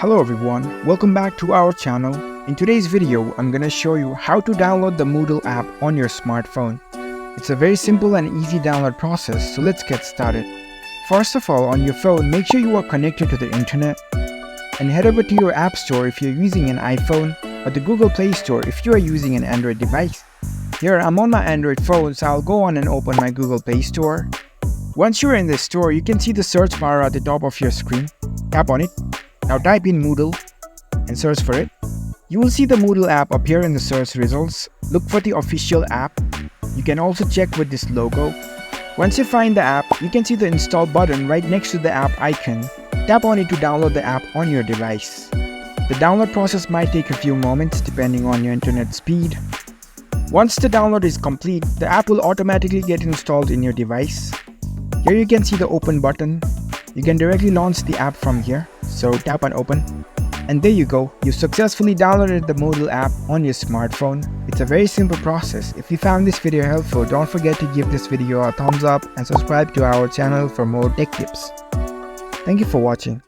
Hello everyone, welcome back to our channel. In today's video, I'm gonna show you how to download the Moodle app on your smartphone. It's a very simple and easy download process, so let's get started. First of all, on your phone, make sure you are connected to the internet and head over to your app store if you're using an iPhone or the Google Play Store if you are using an Android device. Here, I'm on my Android phone, so I'll go on and open my Google Play Store. Once you're in the store, you can see the search bar at the top of your screen. Tap on it. Now type in Moodle and search for it. You will see the Moodle app appear in the search results. Look for the official app. You can also check with this logo. Once you find the app, you can see the install button right next to the app icon. Tap on it to download the app on your device. The download process might take a few moments depending on your internet speed. Once the download is complete, the app will automatically get installed in your device. Here you can see the open button. You can directly launch the app from here, so tap on open. And there you go, you successfully downloaded the Moodle app on your smartphone. It's a very simple process. If you found this video helpful, don't forget to give this video a thumbs up and subscribe to our channel for more tech tips. Thank you for watching.